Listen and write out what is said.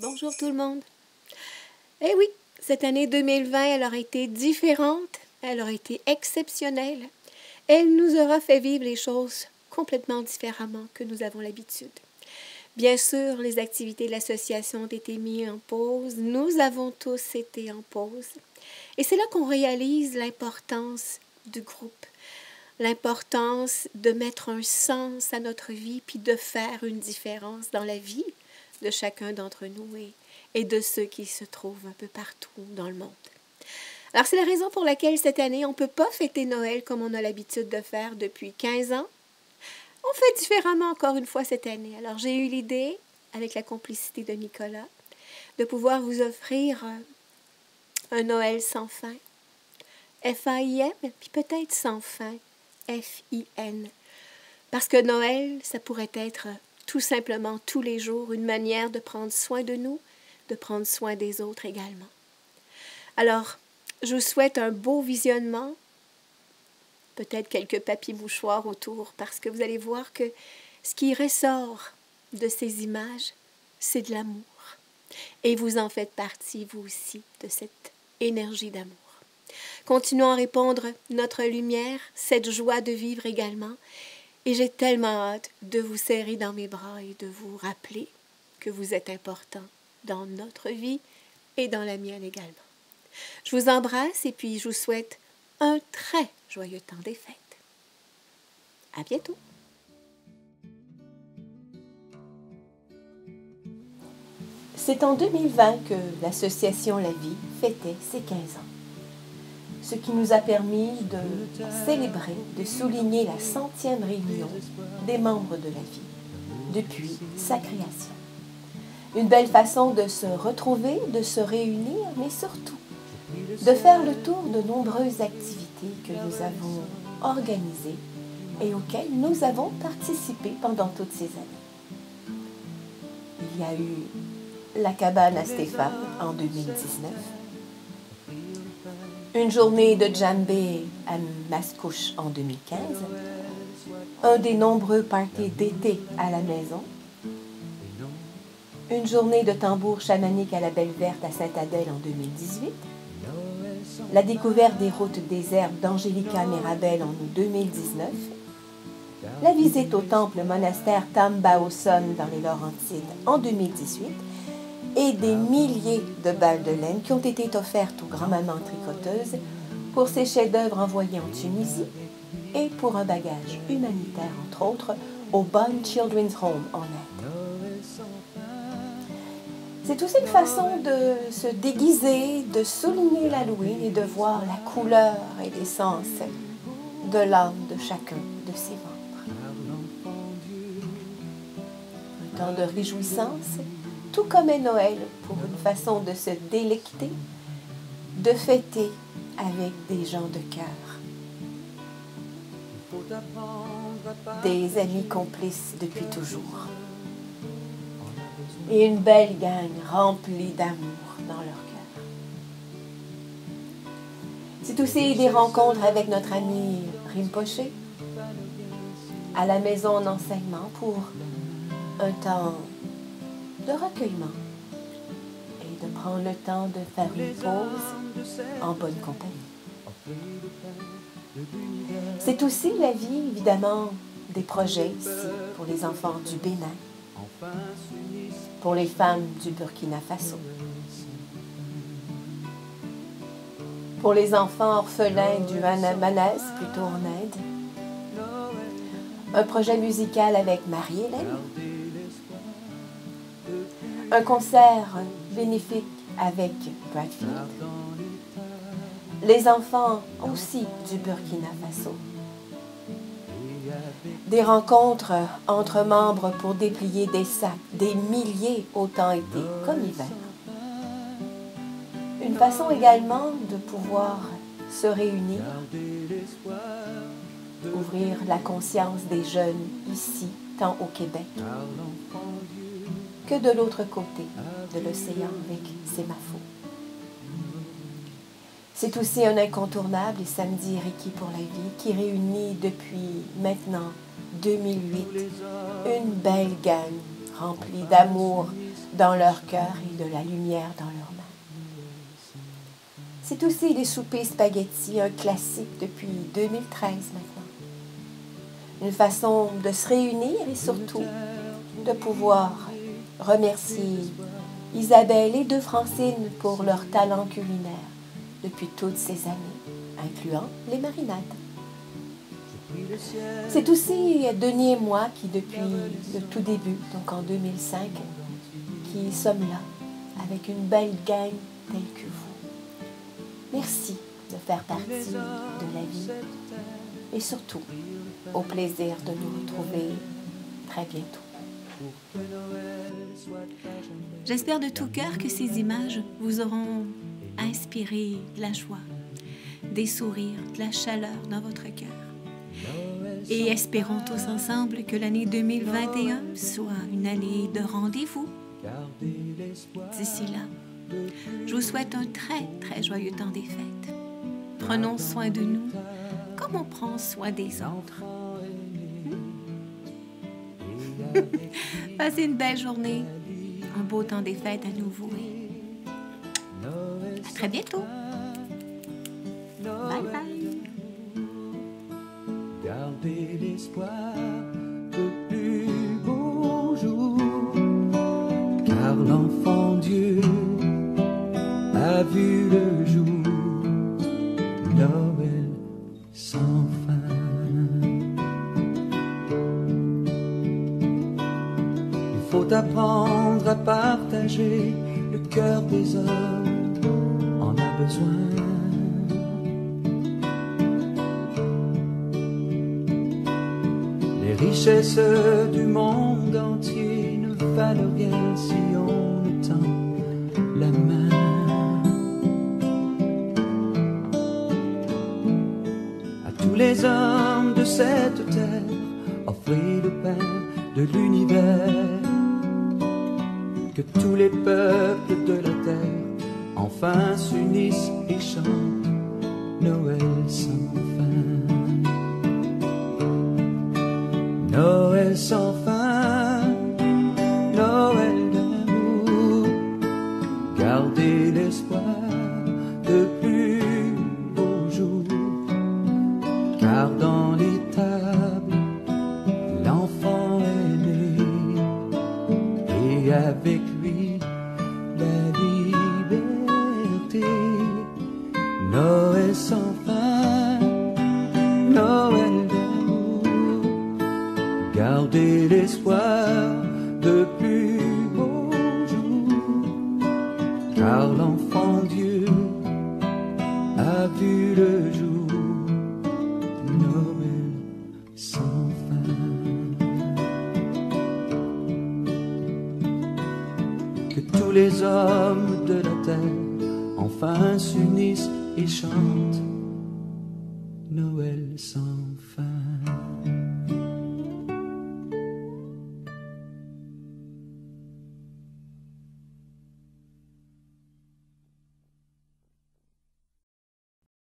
Bonjour tout le monde. Eh oui, cette année 2020, elle aura été différente, elle aura été exceptionnelle. Elle nous aura fait vivre les choses complètement différemment que nous avons l'habitude. Bien sûr, les activités de l'association ont été mises en pause, nous avons tous été en pause. Et c'est là qu'on réalise l'importance du groupe, l'importance de mettre un sens à notre vie, puis de faire une différence dans la vie de chacun d'entre nous et de ceux qui se trouvent un peu partout dans le monde. Alors, c'est la raison pour laquelle cette année, on ne peut pas fêter Noël comme on a l'habitude de faire depuis 15 ans. On fait différemment encore une fois cette année. Alors, j'ai eu l'idée, avec la complicité de Nicolas, de pouvoir vous offrir un Noël sans fin. F-A-I-M, puis peut-être sans fin. F-I-N. Parce que Noël, ça pourrait être tout simplement tous les jours une manière de prendre soin de nous, de prendre soin des autres également. Alors, je vous souhaite un beau visionnement, peut-être quelques papiers mouchoirs autour, parce que vous allez voir que ce qui ressort de ces images, c'est de l'amour. Et vous en faites partie, vous aussi, de cette énergie d'amour. Continuons à répandre notre lumière, cette joie de vivre également. Et j'ai tellement hâte de vous serrer dans mes bras et de vous rappeler que vous êtes important dans notre vie et dans la mienne également. Je vous embrasse et puis je vous souhaite un très joyeux temps des fêtes. À bientôt! C'est en 2020 que l'association La Vie fêtait ses 15 ans. Ce qui nous a permis de célébrer, de souligner la 100e réunion des membres de La Vie depuis sa création. Une belle façon de se retrouver, de se réunir, mais surtout de faire le tour de nombreuses activités que nous avons organisées et auxquelles nous avons participé pendant toutes ces années. Il y a eu la cabane à Stéphane en 2019, une journée de djembé à Mascouche en 2015, un des nombreux parties d'été à la maison, une journée de tambour chamanique à la Belle Verte à Sainte-Adèle en 2018, la découverte des routes désertes d'Angelica Mirabel en 2019, la visite au temple monastère Tam Bao Son dans les Laurentides en 2018 et des milliers de balles de laine qui ont été offertes aux grand-mamans tricoteuses pour ces chefs-d'œuvre envoyés en Tunisie et pour un bagage humanitaire, entre autres, au Bond Children's Home en Inde. C'est aussi une façon de se déguiser, de souligner l'Halloween et de voir la couleur et l'essence de l'âme de chacun de ses membres. Un temps de réjouissance, tout comme est Noël, pour une façon de se délecter, de fêter avec des gens de cœur, des amis complices depuis toujours. Et une belle gang remplie d'amour dans leur cœur. C'est aussi des rencontres avec notre ami Rinpoche, à la maison d'enseignement pour un temps de recueillement et de prendre le temps de faire une pause en bonne compagnie. C'est aussi la vie, évidemment, des projets ici pour les enfants du Bénin, pour les femmes du Burkina Faso, pour les enfants orphelins du Manès, plutôt en Inde, un projet musical avec Marie-Hélène, un concert bénéfique avec Bradfield, les enfants aussi du Burkina Faso, des rencontres entre membres pour déplier des sacs, des milliers autant été comme hiver. Une façon également de pouvoir se réunir, ouvrir la conscience des jeunes ici, tant au Québec, que de l'autre côté de l'océan avec Sémafo. C'est aussi un incontournable, les samedis Reiki pour la vie, qui réunit depuis maintenant 2008 une belle gang remplie d'amour, dans leur cœur et de la lumière dans leurs mains. C'est aussi les soupers spaghettis, un classique depuis 2013 maintenant. Une façon de se réunir et surtout de pouvoir remercier Isabelle et de Francine pour leur talent culinaire depuis toutes ces années, incluant les marinades. C'est aussi Denis et moi qui, depuis le tout début, donc en 2005, qui sommes là, avec une belle gang telle que vous. Merci de faire partie de la vie et surtout au plaisir de nous retrouver très bientôt. J'espère de tout cœur que ces images vous auront inspiré de la joie, des sourires, de la chaleur dans votre cœur. Et espérons tous ensemble que l'année 2021 soit une année de rendez-vous. D'ici là, je vous souhaite un très, très joyeux temps des fêtes. Prenons soin de nous comme on prend soin des autres. Passez une belle journée, un beau temps des fêtes à nouveau. À très bientôt. Bye bye. Gardez l'espoir de plus beaux jours, car l'enfant Dieu a vu le jour, Noël sans fin. Il faut apprendre à partager, le cœur des hommes en a besoin. Les richesses du monde entier ne valent rien si on ne tend la main. À tous les hommes de cette terre, offrez le pain de l'univers. Que tous les peuples de la terre enfin s'unissent et chantent Noël sans fin. Noël sans fin, Noël d'amour, gardez l'espoir de plus beaux jours, car dans l'étable, l'enfant est né, et avec lui, la liberté. Noël sans fin, Noël d'amour, gardez l'espoir de plus beaux jours, car l'enfant Dieu a vu le jour, Noël sans fin. Que tous les hommes de la terre enfin s'unissent et chantent Noël sans fin.